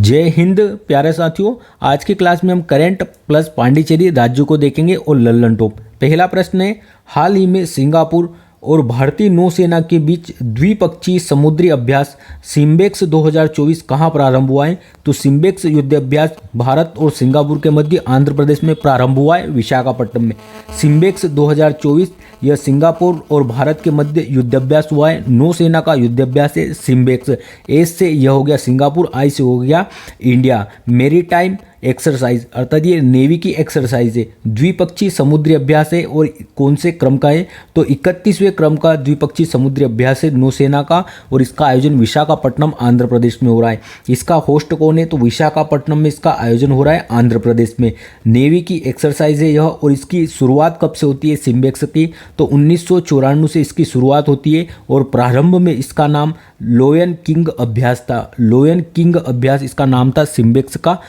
जय हिंद प्यारे साथियों। आज की क्लास में हम करंट प्लस पांडिचेरी राज्यों को देखेंगे और लल्लन टॉप। पहला प्रश्न है, हाल ही में सिंगापुर और भारतीय नौसेना के बीच द्विपक्षीय समुद्री अभ्यास सिम्बेक्स 2024 कहाँ प्रारंभ हुआ है? तो सिम्बेक्स युद्ध अभ्यास भारत और सिंगापुर के मध्य आंध्र प्रदेश में प्रारंभ हुआ है, विशाखापट्टनम में। सिम्बेक्स 2024 यह सिंगापुर और भारत के मध्य युद्धाभ्यास हुआ है। नौसेना का युद्धाभ्यास है सिम्बेक्स। एस से यह हो गया सिंगापुर, आई से हो गया इंडिया। मेरीटाइम एक्सरसाइज अर्थात ये नेवी की एक्सरसाइज है। द्विपक्षीय समुद्री अभ्यास है और कौन से क्रम का है? तो 31वें क्रम का द्विपक्षीय समुद्री अभ्यास है नौसेना का, और इसका आयोजन विशाखापट्टनम आंध्र प्रदेश में हो रहा है। इसका होस्ट कौन है? तो विशाखापट्टनम में इसका आयोजन हो रहा है आंध्र प्रदेश में। नेवी की एक्सरसाइज है यह, और इसकी शुरुआत कब से होती है सिम्बेक्स की? तो 1994 से इसकी शुरुआत होती है, और प्रारंभ में इसका नाम लोयन किंग अभ्यास था। लोयन किंग अभ्यास इसका नाम था सिम्बेक्स का।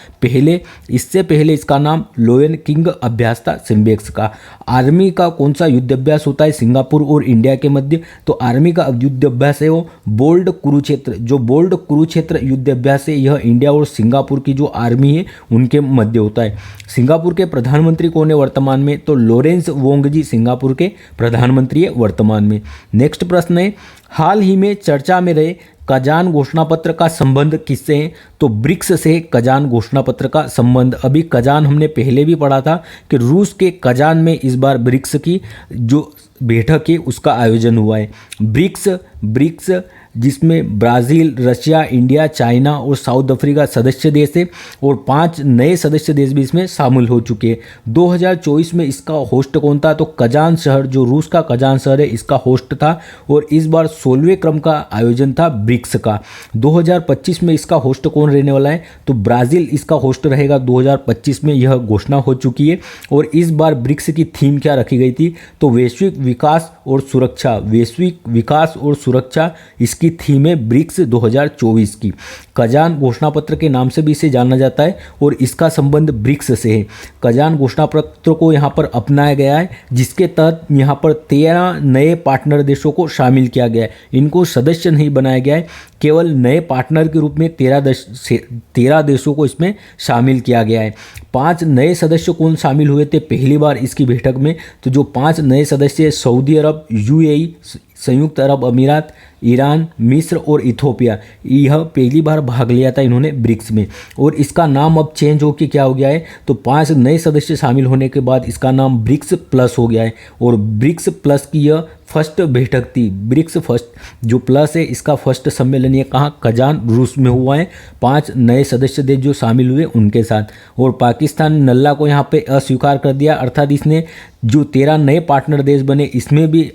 इससे पहले इसका नाम लोयन किंग अभ्यास था सिम्बेक्स का। आर्मी का कौन सा युद्ध अभ्यास होता है सिंगापुर और इंडिया के मध्य? तो आर्मी का युद्ध अभ्यास है वो बोल्ड कुरुक्षेत्र। जो बोल्ड कुरुक्षेत्र युद्ध अभ्यास है यह इंडिया और सिंगापुर की जो आर्मी है उनके मध्य होता है। सिंगापुर के प्रधानमंत्री कौन है वर्तमान में? तो लॉरेंस वोंग जी सिंगापुर के प्रधानमंत्री है वर्तमान में। नेक्स्ट प्रश्न है, हाल ही में चर्चा में रहे कजान घोषणा पत्र का संबंध किससे है? तो ब्रिक्स से कजान घोषणा पत्र का संबंध। अभी कजान हमने पहले भी पढ़ा था कि रूस के कजान में इस बार ब्रिक्स की जो बैठक है उसका आयोजन हुआ है। ब्रिक्स जिसमें ब्राज़ील, रशिया, इंडिया, चाइना और साउथ अफ्रीका सदस्य देश है, और 5 नए सदस्य देश भी इसमें शामिल हो चुके हैं। 2024 में इसका होस्ट कौन था? तो कजान शहर, जो रूस का कजान शहर है, इसका होस्ट था, और इस बार 16वें क्रम का आयोजन था ब्रिक्स का। 2025 में इसका होस्ट कौन रहने वाला है? तो ब्राज़ील इसका होस्ट रहेगा 2025 में, यह घोषणा हो चुकी है। और इस बार ब्रिक्स की थीम क्या रखी गई थी? तो वैश्विक विकास और सुरक्षा। वैश्विक विकास और सुरक्षा इसकी थीम है ब्रिक्स 2024 की। कजान घोषणा पत्र के नाम से भी इसे जाना जाता है, और इसका संबंध ब्रिक्स से है। कजान घोषणा पत्र को यहाँ पर अपनाया गया है, जिसके तहत यहाँ पर 13 नए पार्टनर देशों को शामिल किया गया है। इनको सदस्य नहीं बनाया गया है, केवल नए पार्टनर के रूप में 13 देशों को इसमें शामिल किया गया है। 5 नए सदस्य कौन शामिल हुए थे पहली बार इसकी बैठक में? तो जो 5 नए सदस्य सऊदी अरब, यूएई, संयुक्त अरब अमीरात, ईरान, मिस्र और इथोपिया, यह पहली बार भाग लिया था इन्होंने ब्रिक्स में। और इसका नाम अब चेंज होकर क्या हो गया है? तो 5 नए सदस्य शामिल होने के बाद इसका नाम ब्रिक्स प्लस हो गया है, और ब्रिक्स प्लस की यह फर्स्ट बैठक थी। ब्रिक्स फर्स्ट जो प्लस है इसका फर्स्ट सम्मेलन ये कहाँ? कजान, रूस में हुआ है। 5 नए सदस्य देश जो शामिल हुए उनके साथ। और पाकिस्तान नल्ला को यहाँ पे अस्वीकार कर दिया, अर्थात इसने जो 13 नए पार्टनर देश बने इसमें भी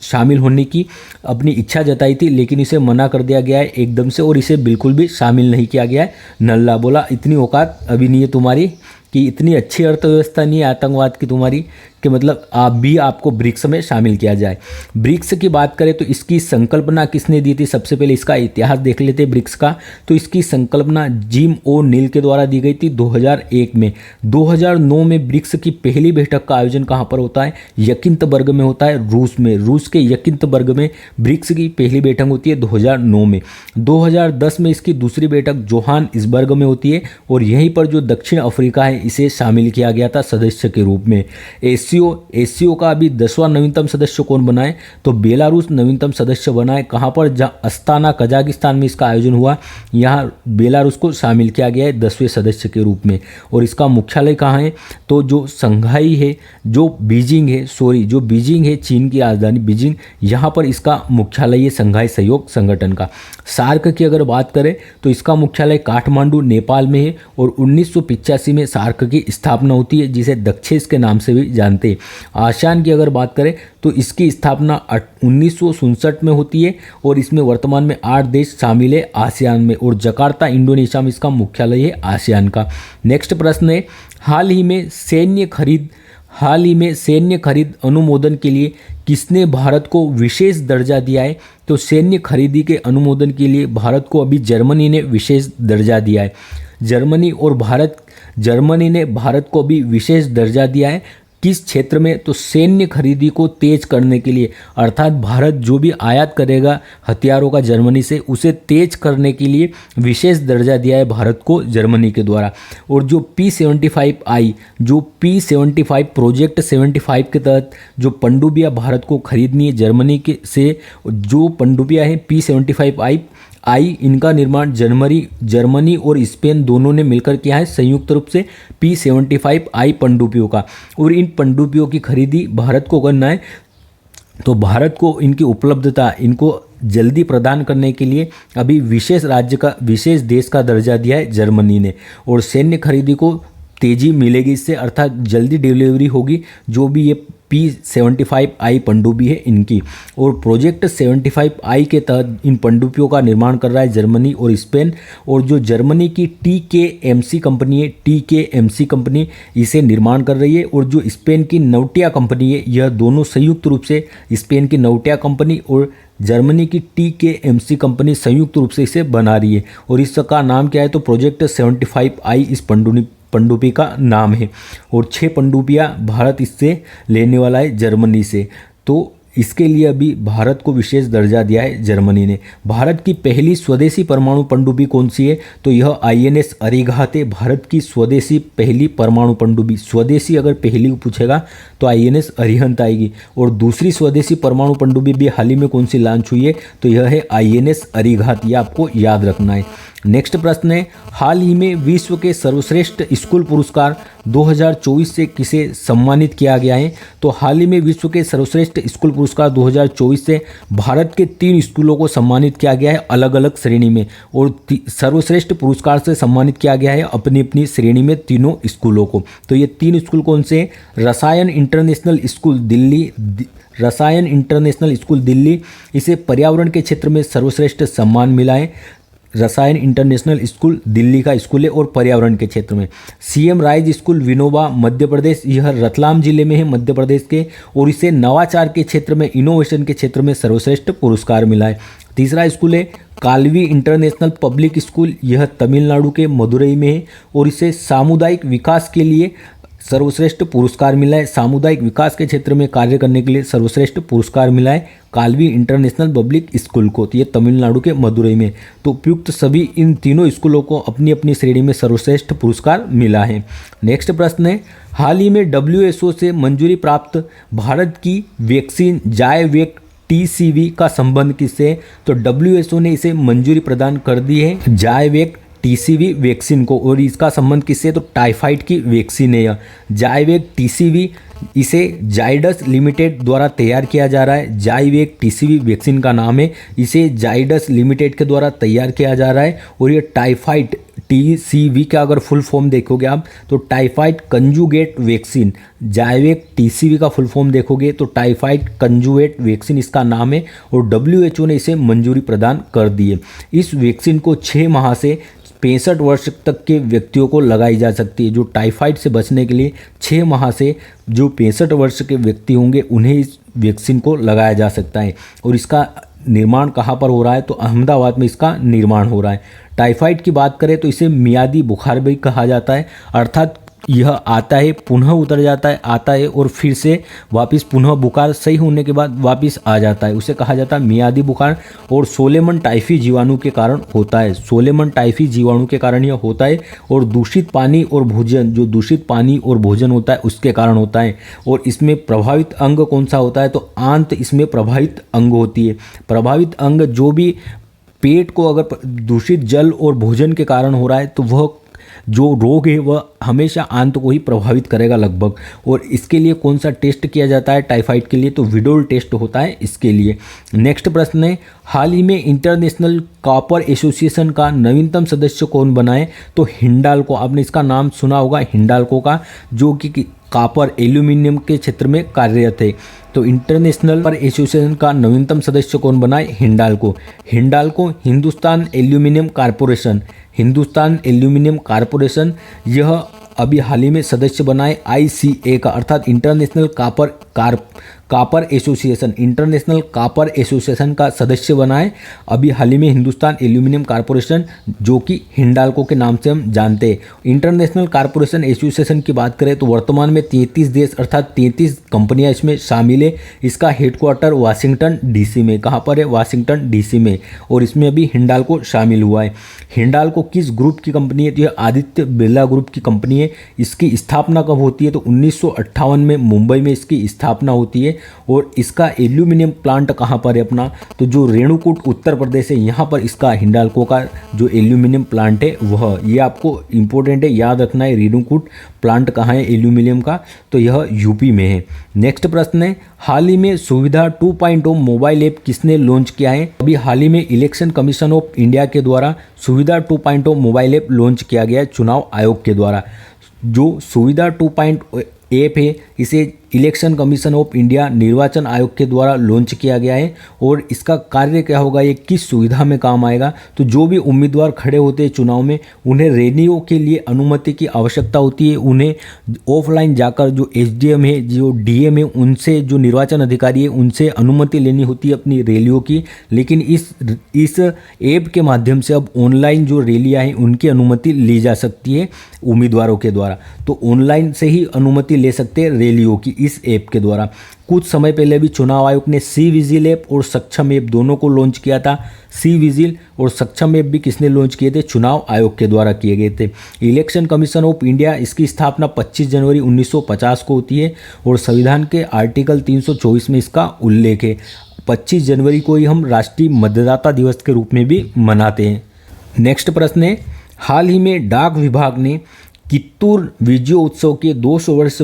शामिल होने की अपनी इच्छा जताई थी, लेकिन इसे मना कर दिया गया है एकदम से, और इसे बिल्कुल भी शामिल नहीं किया गया है। नल्ला बोला इतनी औकात अभी नहीं है तुम्हारी, कि इतनी अच्छी अर्थव्यवस्था नहीं है आतंकवाद की तुम्हारी, कि मतलब आपको ब्रिक्स में शामिल किया जाए। ब्रिक्स की बात करें तो इसकी संकल्पना किसने दी थी? सबसे पहले इसका इतिहास देख लेते ब्रिक्स का। तो इसकी संकल्पना जिम ओ नील के द्वारा दी गई थी 2001 में। 2009 में ब्रिक्स की पहली बैठक का आयोजन कहाँ पर होता है? यकिंतबर्ग में होता है, रूस में। रूस के यकिंतबर्ग में ब्रिक्स की पहली बैठक होती है 2009 में। 2010 में इसकी दूसरी बैठक जोहानिसबर्ग में होती है, और यहीं पर जो दक्षिण अफ्रीका है इसे शामिल किया गया था सदस्य के रूप में। एससीओ का अभी 10वां नवीनतम सदस्य कौन बना है? तो बेलारूस नवीनतम सदस्य बना है। कहाँ पर? जहाँ अस्ताना कजाकिस्तान में इसका आयोजन हुआ, यहाँ बेलारूस को शामिल किया गया है 10वें सदस्य के रूप में। और इसका मुख्यालय कहाँ है? तो जो संघाई है, जो बीजिंग है चीन की राजधानी बीजिंग, यहाँ पर इसका मुख्यालय है संघाई सहयोग संगठन का। सार्क की अगर बात करें तो इसका मुख्यालय काठमांडू नेपाल में है, और 1985 में सार्क की स्थापना होती है, जिसे दक्षेस के नाम से भी जानते हैं। आसियान की अगर बात करें तो इसकी स्थापना 1967 में होती है, और इसमें वर्तमान में 8 देश शामिल है आसियान में, और जकार्ता इंडोनेशिया में इसका मुख्यालय है आसियान का। नेक्स्ट प्रश्न है, हाल ही में सैन्य खरीद अनुमोदन के लिए किसने भारत को विशेष दर्जा दिया है? तो सैन्य खरीदी के अनुमोदन के लिए भारत को अभी जर्मनी ने विशेष दर्जा दिया है। जर्मनी ने भारत को भी विशेष दर्जा दिया है। किस क्षेत्र में, तो सैन्य खरीदी को तेज करने के लिए, अर्थात भारत जो भी आयात करेगा हथियारों का जर्मनी से उसे तेज करने के लिए विशेष दर्जा दिया है भारत को जर्मनी के द्वारा। और जो P75I, जो P75 प्रोजेक्ट 75 के तहत जो पनडुब्बियां भारत को खरीदनी है जर्मनी के से, जो पनडुब्बियां हैं P75I, इनका निर्माण जर्मनी और स्पेन दोनों ने मिलकर किया है संयुक्त रूप से P75I पनडुब्बियों का। और इन पनडुब्बियों की खरीदी भारत को करना है, तो भारत को इनकी उपलब्धता, इनको जल्दी प्रदान करने के लिए अभी विशेष देश का दर्जा दिया है जर्मनी ने। और सैन्य खरीदी को तेजी मिलेगी इससे, अर्थात जल्दी डिलीवरी होगी जो भी ये P75I पनडुब्बी है इनकी। और प्रोजेक्ट 75I के तहत इन पनडुब्बियों का निर्माण कर रहा है जर्मनी और स्पेन। और जो जर्मनी की TKMC कंपनी है, TKMC कंपनी इसे निर्माण कर रही है। और जो स्पेन की नौटिया कंपनी है, यह दोनों संयुक्त रूप से, स्पेन की नौटिया कंपनी और जर्मनी की TKMC कंपनी संयुक्त रूप से इसे बना रही है। और इसका नाम क्या है, तो प्रोजेक्ट 75I इस पनडुब्बी का नाम है। और 6 पनडुब्बियां भारत इससे लेने वाला है जर्मनी से। तो इसके लिए अभी भारत को विशेष दर्जा दिया है जर्मनी ने। भारत की पहली स्वदेशी परमाणु पनडुब्बी कौन सी है, तो यह INS अरिहंत है। भारत की स्वदेशी पहली परमाणु पनडुब्बी, स्वदेशी अगर पहली पूछेगा तो INS अरिहंत आएगी। और दूसरी स्वदेशी परमाणु पनडुब्बी भी हाल ही में कौन सी लॉन्च हुई है, तो यह है INS अरिहंत, यह आपको याद रखना है। नेक्स्ट प्रश्न है, हाल ही में विश्व के सर्वश्रेष्ठ स्कूल पुरस्कार 2024 से किसे सम्मानित किया गया है, तो हाल ही में विश्व के सर्वश्रेष्ठ स्कूल पुरस्कार 2024 से भारत के 3 स्कूलों को सम्मानित किया गया है अलग अलग श्रेणी में। और सर्वश्रेष्ठ पुरस्कार से सम्मानित किया गया है अपनी अपनी श्रेणी में तीनों स्कूलों को। तो ये 3 स्कूल कौन से हैं, रसायन इंटरनेशनल स्कूल दिल्ली, इसे पर्यावरण के क्षेत्र में सर्वश्रेष्ठ सम्मान मिला है। रसायन इंटरनेशनल स्कूल दिल्ली का स्कूल है और पर्यावरण के क्षेत्र में। CM rise school Vinoba Madhya Pradesh, यह रतलाम जिले में है मध्य प्रदेश के। और इसे नवाचार के क्षेत्र में, इनोवेशन के क्षेत्र में सर्वश्रेष्ठ पुरस्कार मिला है। तीसरा स्कूल है कालवी इंटरनेशनल पब्लिक स्कूल, यह तमिलनाडु के मदुरई में है। और इसे सामुदायिक विकास के लिए सर्वश्रेष्ठ पुरस्कार मिला है। सामुदायिक विकास के क्षेत्र में कार्य करने के लिए सर्वश्रेष्ठ पुरस्कार मिला है कालवी इंटरनेशनल पब्लिक स्कूल को, तो ये तमिलनाडु के मदुरई में। तो उपयुक्त सभी इन तीनों स्कूलों को अपनी अपनी श्रेणी में सर्वश्रेष्ठ पुरस्कार मिला है। नेक्स्ट प्रश्न है, हाल ही में WHO से मंजूरी प्राप्त भारत की वैक्सीन जायवेक TCV का संबंध किससे है, तो WHO ने इसे मंजूरी प्रदान कर दी है जायवेक TCV वैक्सीन को। और इसका संबंध किससे, तो टाइफाइड की वैक्सीन है यह जायवेक TCV। इसे जाइडस लिमिटेड द्वारा तैयार किया जा रहा है। जायवेक TCV वैक्सीन का नाम है, इसे जाइडस लिमिटेड के द्वारा तैयार किया जा रहा है। और ये टाइफाइड TCV का अगर फुल फॉर्म देखोगे आप, तो टाइफाइड कंजुगेट वैक्सीन, जायवेक TCV का फुल फॉर्म देखोगे तो टाइफाइड कंजुगेट वैक्सीन इसका नाम है। और WHO ने इसे मंजूरी प्रदान कर दी है। इस वैक्सीन को 6 माह से 65 वर्ष तक के व्यक्तियों को लगाई जा सकती है। जो टाइफाइड से बचने के लिए 6 माह से जो 65 वर्ष के व्यक्ति होंगे उन्हें इस वैक्सीन को लगाया जा सकता है। और इसका निर्माण कहाँ पर हो रहा है, तो अहमदाबाद में इसका निर्माण हो रहा है। टाइफाइड की बात करें तो इसे मियादी बुखार भी कहा जाता है, अर्थात यह आता है पुनः उतर जाता है, आता है और फिर से वापस पुनः बुखार सही होने के बाद वापस आ जाता है, उसे कहा जाता है मियादी बुखार। और सोलेमन टाइफी जीवाणु के कारण होता है, सोलेमन टाइफी जीवाणु के कारण यह होता है। और दूषित पानी और भोजन, जो दूषित पानी और भोजन होता है उसके कारण होता है। और इसमें प्रभावित अंग कौन सा होता है, तो आंत इसमें प्रभावित अंग होती है। प्रभावित अंग जो भी पेट को अगर दूषित जल और भोजन के कारण हो रहा है तो वह जो रोग है वह हमेशा आंत को ही प्रभावित करेगा लगभग। और इसके लिए कौन सा टेस्ट किया जाता है टाइफाइड के लिए, तो विडोल टेस्ट होता है इसके लिए। नेक्स्ट प्रश्न है, हाल ही में इंटरनेशनल कॉपर एसोसिएशन का नवीनतम सदस्य कौन बना है, तो हिंडाल्को, आपने इसका नाम सुना होगा हिंडाल्को का, जो कि कॉपर एल्यूमिनियम के क्षेत्र में कार्यरत है। तो इंटरनेशनल कॉपर एसोसिएशन का नवीनतम सदस्य कौन बना है, Hindalco. Hindalco Hindustan aluminium corporation, Hindustan aluminium corporation यह अभी हाल ही में सदस्य बना है ICA का, अर्थात international copper copper association, international copper association का सदस्य बना है। अभी हाल ही में हिंदुस्तान एल्यूमिनियम कॉरपोरेशन, जो कि हिंडाल्को के नाम से हम जानते हैं। इंटरनेशनल कॉरपोरेशन एसोसिएशन की बात करें तो वर्तमान में 33 देश अर्थात 33 कंपनियां इसमें शामिल है। इसका हेडक्वार्टर वाशिंगटन डीसी में, कहाँ पर है? वाशिंगटन डीसी में। और इसमें अभी हिंडाल्को शामिल हुआ है। हिंडाल्को किस ग्रुप की कंपनी है? तो यह आदित्य बिरला ग्रुप की कंपनी है। इसकी स्थापना कब होती है? तो 1958 में मुंबई में इसकी स्थापना होती है। और इसका एल्यूमिनियम प्लांट कहाँ पर है अपना? तो जो रेणुकूट उत्तर प्रदेश है, यहाँ पर इसका हिंडाल्को का जो एल्यूमिनियम प्लांट है वह, ये आपको इंपॉर्टेंट है, याद रखना है। रेणुकूट प्लांट कहाँ है एल्यूमिनियम का? तो यह यूपी में है। नेक्स्ट प्रश्न है, हाल ही में सुविधा 2.0 मोबाइल ऐप किसने लॉन्च किया है? अभी हाल ही में इलेक्शन कमीशन ऑफ इंडिया के द्वारा सुविधा 2.0 मोबाइल ऐप लॉन्च किया गया है चुनाव आयोग के द्वारा। जो सुविधा 2.0 ऐप है, इसे इलेक्शन कमीशन ऑफ इंडिया निर्वाचन आयोग के द्वारा लॉन्च किया गया है। और इसका कार्य क्या होगा, ये किस सुविधा में काम आएगा? तो जो भी उम्मीदवार खड़े होते हैं चुनाव में, उन्हें रैलियों के लिए अनुमति की आवश्यकता होती है। उन्हें ऑफलाइन जाकर जो एसडीएम है, जो डीएम है, उनसे, जो निर्वाचन अधिकारी है, उनसे अनुमति लेनी होती है अपनी रैलियों की। लेकिन इस ऐप के माध्यम से अब ऑनलाइन जो रैलियाँ हैं उनकी अनुमति ली जा सकती है उम्मीदवारों के द्वारा। तो ऑनलाइन से ही अनुमति ले सकते हैं रैलियों की इस ऐप के द्वारा। कुछ समय पहले भी चुनाव आयोग ने सी विजिल ऐप और सक्षम ऐप दोनों को लॉन्च किया था। सी विजिल और सक्षम ऐप भी किसने लॉन्च किए थे? चुनाव आयोग के द्वारा किए गए थे। इलेक्शन कमीशन ऑफ इंडिया, इसकी स्थापना 25 जनवरी 1950 को होती है और संविधान के आर्टिकल 324 में इसका उल्लेख है। 25 जनवरी को ही हम राष्ट्रीय मतदाता दिवस के रूप में भी मनाते हैं। नेक्स्ट प्रश्न है, हाल ही में डाक विभाग ने कित्तूर विजय उत्सव के 200 वर्ष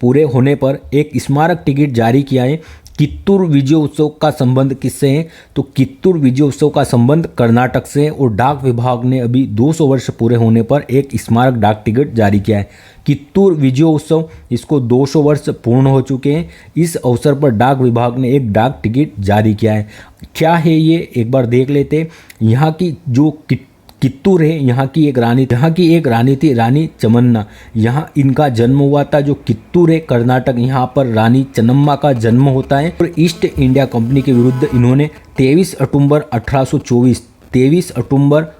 पूरे होने पर एक स्मारक टिकट जारी किया है। कित्तूर विजय उत्सव का संबंध किससे है? तो कित्तूर विजय उत्सव का संबंध कर्नाटक से है। और डाक विभाग ने अभी 200 वर्ष पूरे होने पर एक स्मारक डाक टिकट जारी किया है। कित्तूर विजय उत्सव, इसको 200 वर्ष पूर्ण हो चुके हैं। इस अवसर पर डाक विभाग ने एक डाक टिकट जारी किया है। क्या है ये, एक बार देख लेते हैं। यहाँ की जो कित्तूर है, यहाँ की एक रानी थी, रानी चमन्ना। यहाँ इनका जन्म हुआ था। जो कित्तूर है कर्नाटक, यहाँ पर रानी चन्नम्मा का जन्म होता है। और ईस्ट इंडिया कंपनी के विरुद्ध इन्होंने 23 अक्टूबर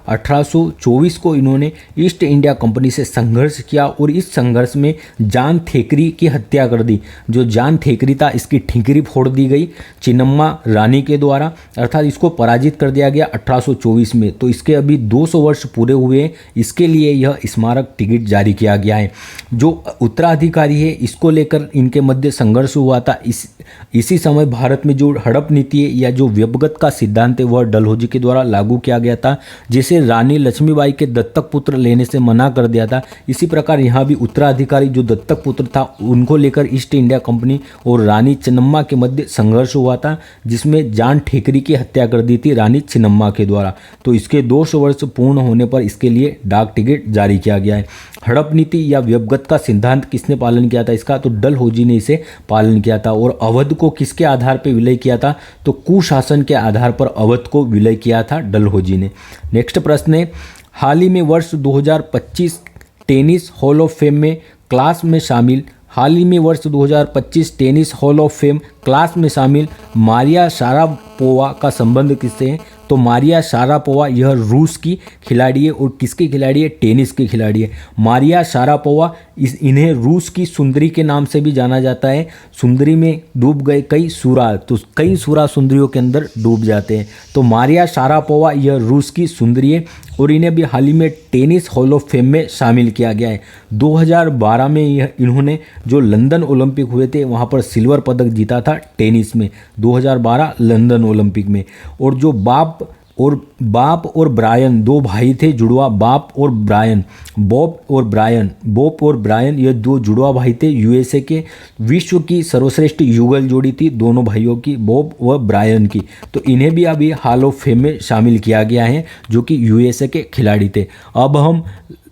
1824 को इन्होंने ईस्ट इंडिया कंपनी से संघर्ष किया और इस संघर्ष में जान थेकरी की हत्या कर दी। जो जान थेकरी था, इसकी ठिकरी फोड़ दी गई चिन्नम्मा रानी के द्वारा, अर्थात इसको पराजित कर दिया गया 1824 में। तो इसके अभी 200 वर्ष पूरे हुए हैं। इसके लिए यह स्मारक टिकट जारी किया गया है। जो उत्तराधिकारी है, इसको लेकर इनके मध्य संघर्ष हुआ था। इसी समय भारत में जो हड़प नीति है या जो व्यपगत का सिद्धांत है, वह डलहौजी के द्वारा लागू किया गया था, जिसे रानी लक्ष्मीबाई के दत्तक पुत्र लेने से मना कर दिया था। इसी प्रकार यहाँ भी उत्तराधिकारी जो दत्तक पुत्र था, उनको लेकर ईस्ट इंडिया कंपनी और रानी चन्नम्मा के मध्य संघर्ष हुआ था, जिसमें जान ठेकरी की हत्या कर दी थी रानी चन्नम्मा के द्वारा। तो इसके 200 वर्ष पूर्ण होने पर इसके लिए डाक टिकट जारी किया गया है। हड़प नीति या व्यपगत का सिद्धांत किसने पालन किया था इसका? तो डलहौजी ने इसे पालन किया था। और अवध को किसके आधार पर विलय किया था? तो कुशासन के आधार पर अवध को विलय किया था डलहौजी ने। नेक्स्ट प्रश्न है, हाल ही में वर्ष 2025 टेनिस हॉल ऑफ फेम में क्लास में शामिल मारिया शारापोवा का संबंध किससे है? तो मारिया शारापोवा यह रूस की खिलाड़ी है। और किसकी खिलाड़ी है? टेनिस की खिलाड़ी है। मारिया शारापोवा, इन्हें रूस की सुंदरी के नाम से भी जाना जाता है। सुंदरी में डूब गए कई सूरा, तो कई सूरा सुंदरियों के अंदर डूब जाते हैं। तो मारिया शारापोवा यह रूस की सुंदरी है और इन्हें भी हाल ही में टेनिस हॉल ऑफ फेम में शामिल किया गया है। 2012 में इन्होंने जो लंदन ओलंपिक हुए थे, वहाँ पर सिल्वर पदक जीता था टेनिस में, 2012 लंदन ओलंपिक में। और जो बाप और ब्रायन, दो भाई थे जुड़वा, बॉब और ब्रायन, ये दो जुड़वा भाई थे। यूएसए के विश्व की सर्वश्रेष्ठ युगल जोड़ी थी दोनों भाइयों की, बॉब व ब्रायन की। तो इन्हें भी अभी हॉल ऑफ फेम में शामिल किया गया है, जो कि यूएसए के खिलाड़ी थे। अब हम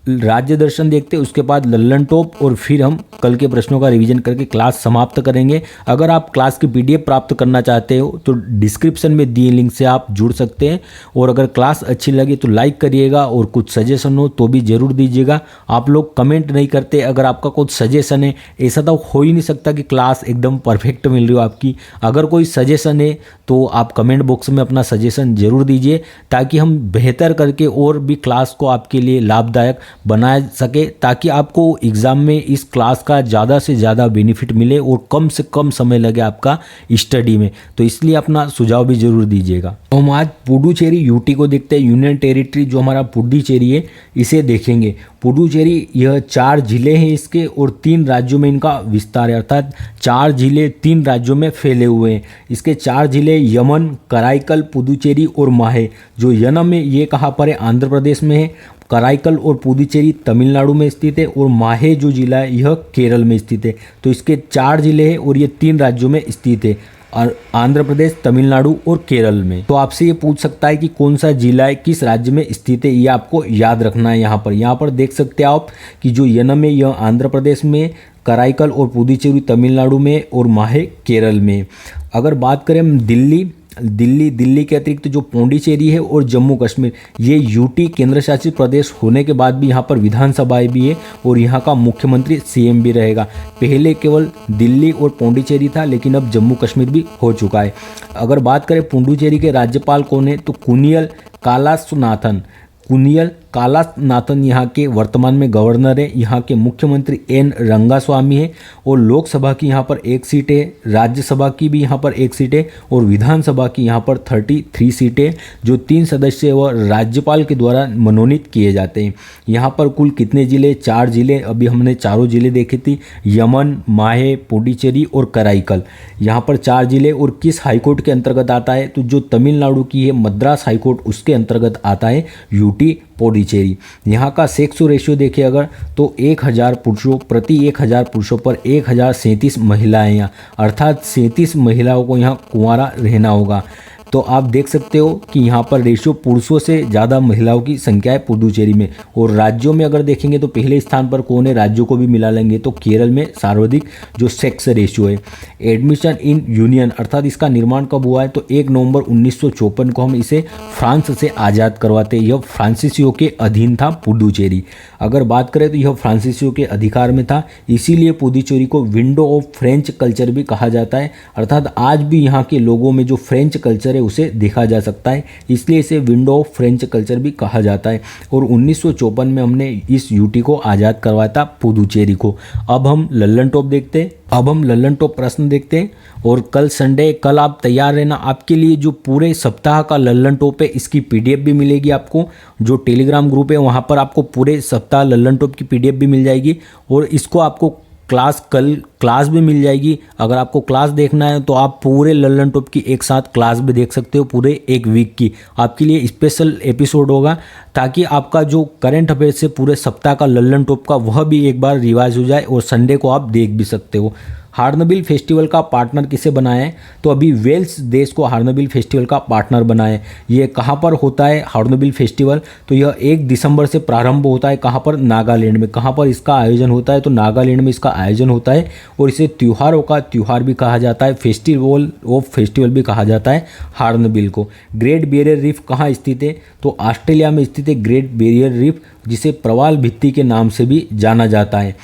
राज्य दर्शन देखते हैं, उसके बाद लल्लन टॉप, और फिर हम कल के प्रश्नों का रिवीजन करके क्लास समाप्त करेंगे। अगर आप क्लास की पीडीएफ प्राप्त करना चाहते हो तो डिस्क्रिप्शन में दिए लिंक से आप जुड़ सकते हैं। और अगर क्लास अच्छी लगे तो लाइक करिएगा, और कुछ सजेशन हो तो भी ज़रूर दीजिएगा। आप लोग कमेंट नहीं करते, अगर आपका कुछ सजेशन है, ऐसा तो हो ही नहीं सकता कि क्लास एकदम परफेक्ट मिल रही हो आपकी। अगर कोई सजेशन है तो आप कमेंट बॉक्स में अपना सजेशन ज़रूर दीजिए, ताकि हम बेहतर करके और भी क्लास को आपके लिए लाभदायक बना सके, ताकि आपको एग्ज़ाम में इस क्लास का ज़्यादा से ज़्यादा बेनिफिट मिले और कम से कम समय लगे आपका स्टडी में। तो इसलिए अपना सुझाव भी ज़रूर दीजिएगा। तो हम आज पुडुचेरी यूटी को देखते हैं। यूनियन टेरिटरी जो हमारा पुडुचेरी है इसे देखेंगे। पुडुचेरी यह 4 जिले हैं इसके, और 3 राज्यों में इनका विस्तार है, अर्थात 4 जिले 3 राज्यों में फैले हुए हैं। इसके 4 जिले यमन, कराईकल, पुडुचेरी और माहे। जो यनम है ये कहाँ पर है? आंध्र प्रदेश में है। कराईकल और पुडुचेरी तमिलनाडु में स्थित है, और माहे जो जिला है यह केरल में स्थित है। तो इसके 4 जिले हैं और ये 3 राज्यों में स्थित है, और आंध्र प्रदेश, तमिलनाडु और केरल में। तो आपसे ये पूछ सकता है कि कौन सा जिला है, किस राज्य में स्थित है, ये आपको याद रखना है। यहाँ पर देख सकते हैं आप कि जो यनम है यह आंध्र प्रदेश में, कराईकल और पुडुचेरी तमिलनाडु में, और माहे केरल में। अगर बात करें हम दिल्ली के अतिरिक्त जो पौंडीचेरी है और जम्मू कश्मीर, ये यूटी केंद्र शासित प्रदेश होने के बाद भी यहाँ पर विधानसभाएं भी है, और यहाँ का मुख्यमंत्री सीएम भी रहेगा। पहले केवल दिल्ली और पौंडीचेरी था, लेकिन अब जम्मू कश्मीर भी हो चुका है। अगर बात करें पुडुचेरी के राज्यपाल कौन है, तो कुनियल कालासनाथन यहाँ के वर्तमान में गवर्नर है। यहाँ के मुख्यमंत्री एन रंगास्वामी है, और लोकसभा की यहाँ पर 1 सीट है, राज्यसभा की भी यहाँ पर 1 सीट है, और विधानसभा की यहाँ पर 33 सीटें, जो 3 सदस्य वह राज्यपाल के द्वारा मनोनीत किए जाते हैं। यहाँ पर कुल कितने जिले? 4 जिले। अभी हमने चारों जिले देखे थे, यमन, माहे, पुडुचेरी और कराईकल। यहाँ पर 4 जिले। और किस हाईकोर्ट के अंतर्गत आता है? तो जो तमिलनाडु की है मद्रास हाईकोर्ट, उसके अंतर्गत आता है यूटी पुडुचेरी। यहाँ का सेक्स रेशियो देखें अगर, तो 1000 पुरुषों प्रति 1000 पुरुषों पर 1037 महिलाएं यहाँ, अर्थात 37 महिलाओं को यहाँ कुंवारा रहना होगा। तो आप देख सकते हो कि यहाँ पर रेशियो पुरुषों से ज़्यादा महिलाओं की संख्या है पुडुचेरी में। और राज्यों में अगर देखेंगे तो पहले स्थान पर कौन है? राज्यों को भी मिला लेंगे तो केरल में सर्वाधिक जो सेक्स रेशियो है। एडमिशन इन यूनियन, अर्थात इसका निर्माण कब हुआ है? तो 1 नवंबर 1954 को हम इसे फ्रांस से आज़ाद करवाते। यह फ्रांसीसियों के अधीन था पुडुचेरी। अगर बात करें तो यह फ्रांसीसियों के अधिकार में था, इसीलिए पुडुचेरी को विंडो ऑफ फ्रेंच कल्चर भी कहा जाता है। अर्थात आज भी यहाँ के लोगों में जो फ्रेंच कल्चर है उसे देखा जा सकता है, इसलिए इसे विंडो ऑफ फ्रेंच कल्चर भी कहा जाता है। और 1954 में हमने इस यूटी को आज़ाद करवाया था पुडुचेरी को। अब हम लल्लन टॉप देखते हैं। प्रश्न देखते हैं। और कल संडे, कल आप तैयार रहना, आपके लिए जो पूरे सप्ताह का लल्लन टॉप है इसकी पीडीएफ भी मिलेगी आपको। जो टेलीग्राम ग्रुप है वहाँ पर आपको पूरे सप्ताह लल्लन टॉप की पीडीएफ भी मिल जाएगी, और इसको आपको कल क्लास भी मिल जाएगी। अगर आपको क्लास देखना है तो आप पूरे लल्लन टॉप की एक साथ क्लास भी देख सकते हो, पूरे 1 वीक की। आपके लिए स्पेशल एपिसोड होगा, ताकि आपका जो करंट अफेयर्स है पूरे सप्ताह का लल्लन टॉप का, वह भी एक बार रिवाइज हो जाए, और संडे को आप देख भी सकते हो। हार्नबिल फेस्टिवल का पार्टनर किसे बनाया है? तो अभी वेल्स देश को हार्नबिल फेस्टिवल का पार्टनर बनाया है। ये कहाँ पर होता है हार्नबिल फेस्टिवल? तो यह 1 दिसंबर से प्रारंभ होता है। कहाँ पर? नागालैंड में। कहाँ पर इसका आयोजन होता है? तो नागालैंड में इसका आयोजन होता है, और इसे त्योहारों का त्योहार भी कहा जाता है, फेस्टिवल भी कहा जाता है हार्नबिल को। ग्रेट बैरियर रीफ कहाँ स्थित है? तो ऑस्ट्रेलिया में स्थित है ग्रेट बैरियर रीफ, जिसे प्रवाल भित्ति के नाम से भी जाना जाता है।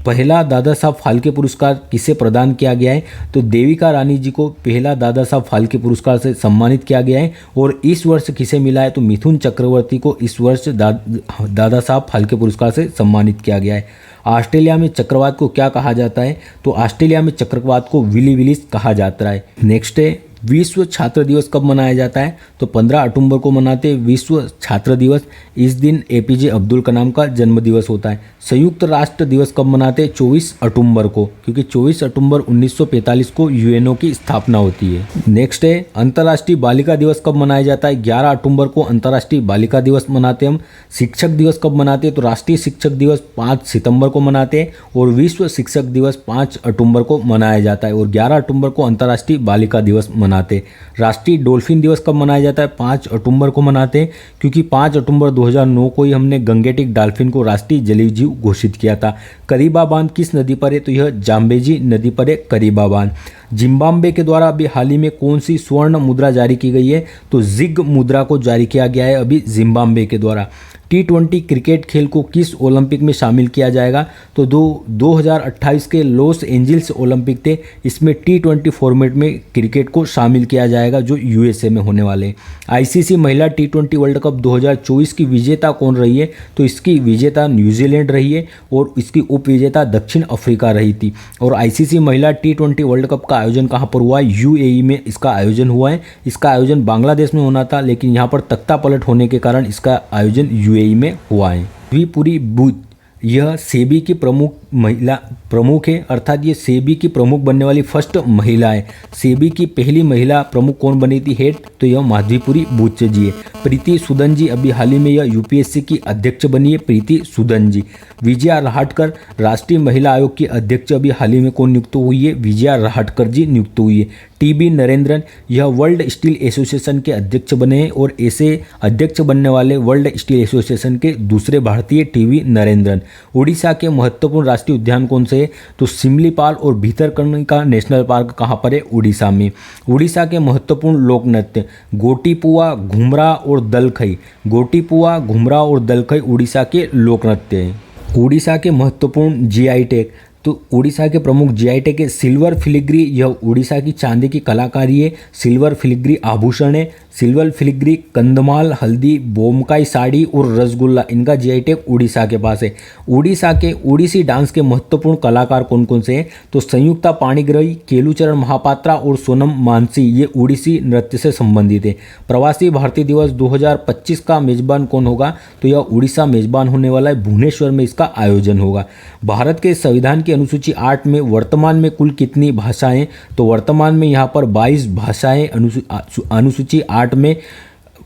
पहला दादा साहब फाल्के पुरस्कार किसे प्रदान किया गया है? तो देविका रानी जी को पहला दादा साहब फाल्के पुरस्कार से सम्मानित किया गया है। और इस वर्ष किसे मिला है? तो मिथुन चक्रवर्ती को इस वर्ष दादा साहब फाल्के पुरस्कार से सम्मानित किया गया है। ऑस्ट्रेलिया में चक्रवात को क्या कहा जाता है? तो ऑस्ट्रेलिया में चक्रवात को विली विलिस कहा जाता है। नेक्स्ट है विश्व छात्र दिवस कब मनाया जाता है? तो 15 अक्टूबर को मनाते हैं विश्व छात्र दिवस। इस दिन एपीजे अब्दुल कलाम का जन्म दिवस होता है। संयुक्त राष्ट्र दिवस कब मनाते हैं? 24 अक्टूबर को, क्योंकि 24 अक्टूबर 1945 को यूएनओ की स्थापना होती है। नेक्स्ट है अंतर्राष्ट्रीय बालिका दिवस कब मनाया जाता है? 11 अक्टूबर को अंतर्राष्ट्रीय बालिका दिवस मनाते हैं हम। शिक्षक दिवस कब मनाते हैं? तो राष्ट्रीय शिक्षक दिवस 5 सितंबर को मनाते हैं, और विश्व शिक्षक दिवस 5 अक्टूबर को मनाया जाता है, और 11 अक्टूबर को अंतर्राष्ट्रीय बालिका दिवस मनाते। राष्ट्रीय डॉल्फिन दिवस कब मनाया जाता है? 5 अक्टूबर को मनाते हैं, क्योंकि 5 अक्टूबर 2009 को ही हमने गंगेटिक डॉल्फिन को राष्ट्रीय जलीय जीव घोषित किया था। करीबा बांध किस नदी पर है? तो यह जाम्बेजी नदी पर है करीबा बांध। जिम्बाब्वे के द्वारा अभी हाल ही में कौन सी स्वर्ण मुद्रा जारी की गई है? तो जिग मुद्रा को जारी किया गया है अभी जिम्बाब्वे के द्वारा। T20 क्रिकेट खेल को किस ओलंपिक में शामिल किया जाएगा? तो 2028 के लॉस एंजिल्स ओलंपिक थे, इसमें T20 फॉर्मेट में क्रिकेट को शामिल किया जाएगा जो USA में होने वाले हैं। ICC महिला T20 वर्ल्ड कप 2024 की विजेता कौन रही है? तो इसकी विजेता न्यूजीलैंड रही है और इसकी उप विजेता दक्षिण अफ्रीका रही थी। और ICC महिला T20 वर्ल्ड कप का आयोजन कहाँ पर हुआ है? UAE में इसका आयोजन हुआ है। इसका आयोजन बांग्लादेश में होना था, लेकिन यहाँ पर तख्ता पलट होने के कारण इसका आयोजन UAE में हुआ है। द्विपुरी बुद्ध, यह सेबी की प्रमुख है, अर्थात ये सेबी की प्रमुख बनने वाली फर्स्ट महिला है। सेबी की पहली महिला प्रमुख कौन बनी थी हेड? तो यह माधवीपुरी बुच्च जी है। प्रीति सूदन जी अभी हाल ही में यह UPSC की अध्यक्ष बनी है, प्रीति सूदन जी। विजया रहाटकर राष्ट्रीय महिला आयोग की अध्यक्ष अभी हाल ही में कौन नियुक्त हुई है? विजया रहाटकर जी नियुक्त हुई है। TB नरेंद्रन, यह वर्ल्ड स्टील एसोसिएशन के अध्यक्ष बने हैं और ऐसे अध्यक्ष बनने वाले वर्ल्ड स्टील एसोसिएशन के दूसरे भारतीय TB नरेंद्रन। उड़ीसा के महत्वपूर्ण राष्ट्रीय उद्यान कौन से है? तो सिमलीपाल और भीतरकनिका नेशनल पार्क कहाँ पर है? उड़ीसा में। उड़ीसा के महत्वपूर्ण लोक नृत्य गोटीपुआ, घुमरा और दलखई। गोटीपुआ, घुमरा और दलखई उड़ीसा के लोक नृत्य हैं। उड़ीसा के महत्वपूर्ण GI टैग, तो उड़ीसा के प्रमुख GI टैग है सिल्वर फिलिग्री, यह उड़ीसा की चांदी की कलाकारी है। सिल्वर फिलिग्री आभूषण है। सिल्वर फिलिग्री कंधमाल, हल्दी, बोमकाई साड़ी और रसगुल्ला, इनका GI टैग उड़ीसा के पास है। उड़ीसा के ओडिसी डांस के महत्वपूर्ण कलाकार कौन कौन से हैं? तो संयुक्ता पाणिग्राही, केलुचरण महापात्रा और सोनम मानसी, ये ओडिसी नृत्य से संबंधित है। प्रवासी भारतीय दिवस 2025 का मेजबान कौन होगा? तो यह उड़ीसा मेजबान होने वाला है, भुवनेश्वर में इसका आयोजन होगा। भारत के संविधान की अनुसूची 8 में वर्तमान में कुल कितनी भाषाएं? तो वर्तमान में यहाँ पर 22 भाषाएं अनुसूची 8 में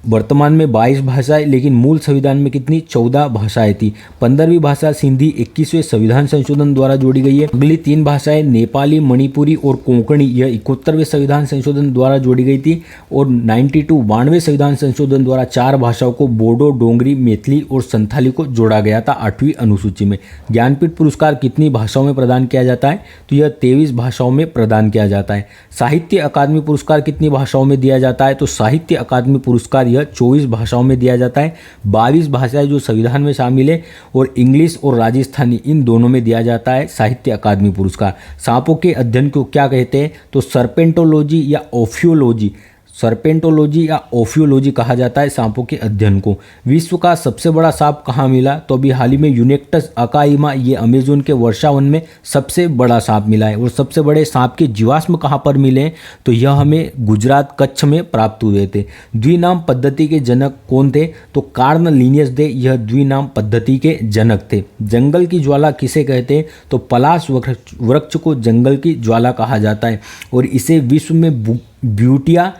वर्तमान में 22 भाषाएं, लेकिन मूल संविधान में कितनी? 14 भाषाएं थी। 15वीं भाषा सिंधी 21वें संविधान संशोधन द्वारा जोड़ी गई है। अगली 3 भाषाएं नेपाली, मणिपुरी और कोंकणी, यह 71वें संविधान संशोधन द्वारा जोड़ी गई थी। और 92वें संविधान संशोधन द्वारा 4 भाषाओं को बोडो, डोंगरी, मैथिली और संथाली को जोड़ा गया था 8वीं अनुसूची में। ज्ञानपीठ पुरस्कार कितनी भाषाओं में प्रदान किया जाता है? तो यह 23 भाषाओं में प्रदान किया जाता है। साहित्य अकादमी पुरस्कार कितनी भाषाओं में दिया जाता है? तो साहित्य अकादमी पुरस्कार यह 24 भाषाओं में दिया जाता है। 22 भाषाएं जो संविधान में शामिल है और इंग्लिश और राजस्थानी, इन दोनों में दिया जाता है साहित्य अकादमी पुरस्कार। सांपों के अध्ययन को क्या कहते हैं? तो सर्पेंटोलॉजी या ओफियोलॉजी, सर्पेंटोलॉजी या ओफियोलॉजी कहा जाता है सांपों के अध्ययन को। विश्व का सबसे बड़ा सांप कहाँ मिला? तो अभी हाल ही में यूनेक्टस अकाइमा, ये अमेजोन के वर्षावन में सबसे बड़ा सांप मिला है। और सबसे बड़े सांप के जीवाश्म कहाँ पर मिले? तो यह हमें गुजरात कच्छ में प्राप्त हुए थे। द्विनाम पद्धति के जनक कौन थे? तो कार्न लिनियस दे, यह द्विनाम पद्धति के जनक थे। जंगल की ज्वाला किसे कहते हैं? तो पलाश वृक्ष को जंगल की ज्वाला कहा जाता है। और इसे विश्व में ब्यूटिया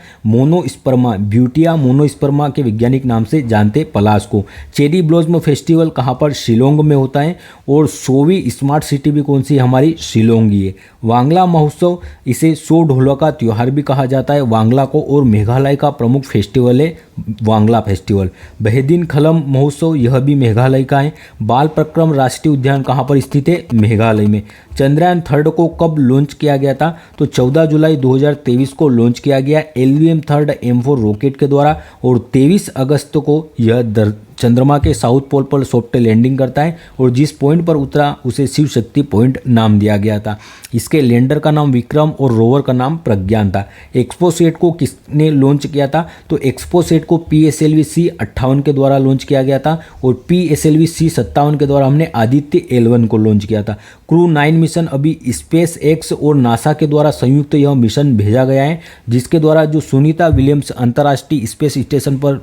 मोनोस्पर्मा के वैज्ञानिक नाम से जानते पलाश को। चेरी ब्लॉसम फेस्टिवल कहाँ पर? शिलोंग में होता है। और सोवी स्मार्ट सिटी भी कौन सी? हमारी शिलोंग ही है। वांगला महोत्सव, इसे सो ढोलवा का त्यौहार भी कहा जाता है वांगला को। और मेघालय का प्रमुख फेस्टिवल है वांगला फेस्टिवल। बहेदिन खलम महोत्सव, यह भी मेघालय का है। बाल प्रक्रम राष्ट्रीय उद्यान कहाँ पर स्थित है? मेघालय में। चंद्रयान 3 को कब लॉन्च किया गया था? तो 14 जुलाई 2023 को लॉन्च किया गया LVM 3 M4 रॉकेट के द्वारा। और 23 अगस्त को यह चंद्रमा के साउथ पोल पर सॉफ्ट लैंडिंग करता है। और जिस पॉइंट पर उतरा उसे शिव शक्ति पॉइंट नाम दिया गया था। इसके लैंडर का नाम विक्रम और रोवर का नाम प्रज्ञान था। एक्सपोसेट को किसने लॉन्च किया था? तो एक्सपोसेट को PSLV C58 के द्वारा लॉन्च किया गया था। और PSLV C57 के द्वारा हमने आदित्य L1 को लॉन्च किया था। क्रू 9 मिशन अभी SpaceX और नासा के द्वारा संयुक्त यह मिशन भेजा गया है, जिसके द्वारा जो सुनीता विलियम्स अंतर्राष्ट्रीय स्पेस स्टेशन पर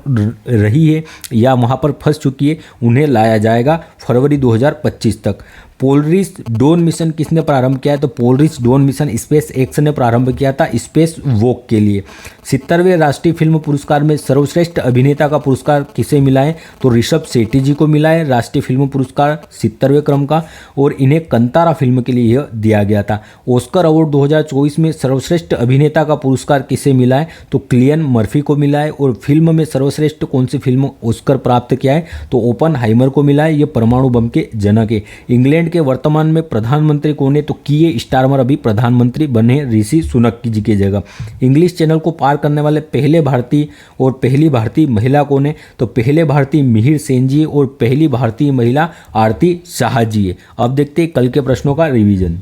रही है या वहाँ पर फंस चुकी है, उन्हें लाया जाएगा फरवरी 2025 तक। पोलरिस डोन मिशन किसने प्रारंभ किया है? तो Polaris Dawn mission SpaceX ने प्रारंभ किया था स्पेस वॉक के लिए। 70वें राष्ट्रीय फिल्म पुरस्कार में सर्वश्रेष्ठ अभिनेता का पुरस्कार किसे मिला है? तो ऋषभ शेट्टी जी को मिला है राष्ट्रीय फिल्म पुरस्कार 70वें क्रम का, और इन्हें कंतारा फिल्म के लिए यह दिया गया था। ऑस्कर अवार्ड 2024 में सर्वश्रेष्ठ अभिनेता का पुरस्कार किसे मिला है? तो किलियन मर्फी को मिला है। और फिल्म में सर्वश्रेष्ठ कौन सी फिल्म ऑस्कर प्राप्त किया है? तो ओपनहाइमर को मिला है। ये परमाणु बम के जनक है। इंग्लैंड के वर्तमान में प्रधानमंत्री कौन है? तो कीर स्टारमर अभी प्रधानमंत्री बने ऋषि सुनक जी की जगह। इंग्लिश चैनल को पार करने वाले पहले भारतीय और पहली भारतीय महिला कौन है? तो पहले भारतीय मिहिर सेन जी और पहली भारतीय महिला आरती शाह जी है। अब देखते हैं कल के प्रश्नों का रिवीजन।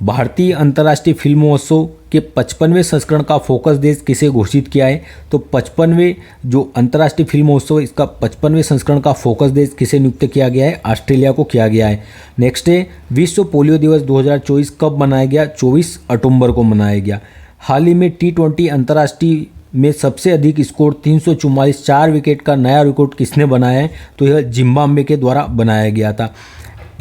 भारतीय अंतर्राष्ट्रीय फिल्म महोत्सव के 55वें संस्करण का फोकस देश किसे घोषित किया है? तो 55वें जो अंतर्राष्ट्रीय फिल्म महोत्सव इसका 55वें संस्करण का फोकस देश किसे नियुक्त किया गया है? ऑस्ट्रेलिया को किया गया है। नेक्स्ट है विश्व पोलियो दिवस 2024 कब मनाया गया? 24 अक्टूबर को मनाया गया। हाल ही में T20 अंतर्राष्ट्रीय में सबसे अधिक स्कोर 344 4 विकेट का नया रिकॉर्ड किसने बनाया है? तो यह जिम्बाब्वे के द्वारा बनाया गया था।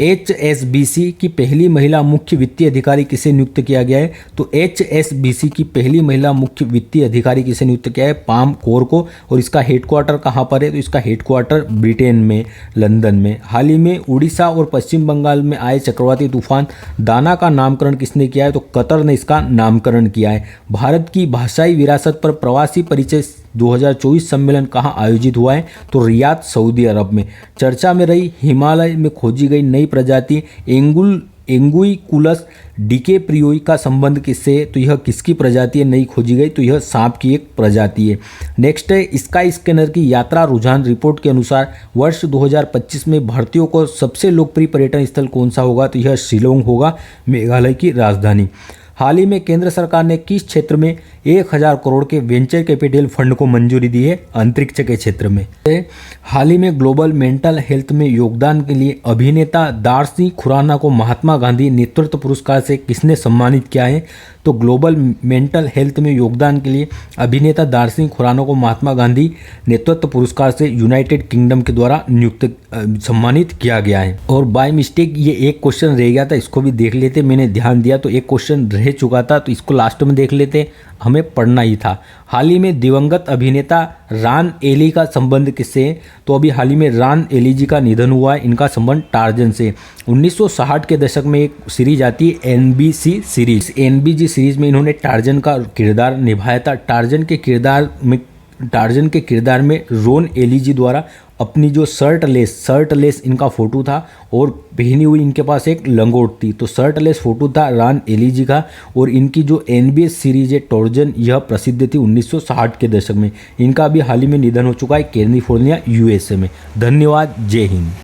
HSBC की पहली महिला मुख्य वित्तीय अधिकारी किसे नियुक्त किया गया है? तो HSBC की पहली महिला मुख्य वित्तीय अधिकारी किसे नियुक्त किया है? पाम कौर को। और इसका हेडक्वार्टर कहाँ पर है? तो इसका हेडक्वार्टर ब्रिटेन में, लंदन में। हाल ही में उड़ीसा और पश्चिम बंगाल में आए चक्रवाती तूफान दाना का नामकरण किसने किया है? तो कतर ने इसका नामकरण किया है। भारत की भाषाई विरासत पर प्रवासी परिचय 2024 सम्मेलन कहाँ आयोजित हुआ है? तो रियाद, सऊदी अरब में। चर्चा में रही हिमालय में खोजी गई नई प्रजाति एंगुइकुलस डिकेप्रियोई का संबंध किससे है? तो यह किसकी प्रजाति है नई खोजी गई? तो यह सांप की एक प्रजाति है। नेक्स्ट है स्काई स्कैनर की यात्रा रुझान रिपोर्ट के अनुसार वर्ष 2025 में भारतीयों को सबसे लोकप्रिय पर्यटन स्थल कौन सा होगा? तो यह शिलोंग होगा, मेघालय की राजधानी। हाल ही में केंद्र सरकार ने किस क्षेत्र में 1000 करोड़ के वेंचर कैपिटल फंड को मंजूरी दी है? अंतरिक्ष के क्षेत्र में। हाल ही में ग्लोबल मेंटल हेल्थ में योगदान के लिए अभिनेता दार्सी खुराना को महात्मा गांधी नेतृत्व पुरस्कार से किसने सम्मानित किया है? तो ग्लोबल मेंटल हेल्थ में योगदान के लिए अभिनेता दार्सी खुराना को महात्मा गांधी नेतृत्व पुरस्कार से यूनाइटेड किंगडम के द्वारा सम्मानित किया गया है। और बाय मिस्टेक ये एक क्वेश्चन रह गया था, इसको भी देख लेते। मैंने ध्यान दिया तो एक क्वेश्चन रह चुका था, तो इसको लास्ट में देख लेते, हमें पढ़ना ही था। हाल ही में दिवंगत अभिनेता रान एली का संबंध किससे है? तो अभी हाल ही में रान एली जी का निधन हुआ है। इनका संबंध टार्जन से। 1960 के दशक में एक सीरीज आती है NBC सीरीज। NBC सीरीज में इन्होंने टार्जन का किरदार निभाया था। टार्जन के किरदार में रोन एली जी द्वारा अपनी जो शर्टलेस इनका फोटो था और पहनी हुई इनके पास एक लंगोट थी, तो शर्टलेस फोटो था रान एली जी का। और इनकी जो NBC सीरीज है टार्जन, यह प्रसिद्ध थी 1960 के दशक में। इनका भी हाल ही में निधन हो चुका है कैलिफोर्निया USA में। धन्यवाद। जय हिंद।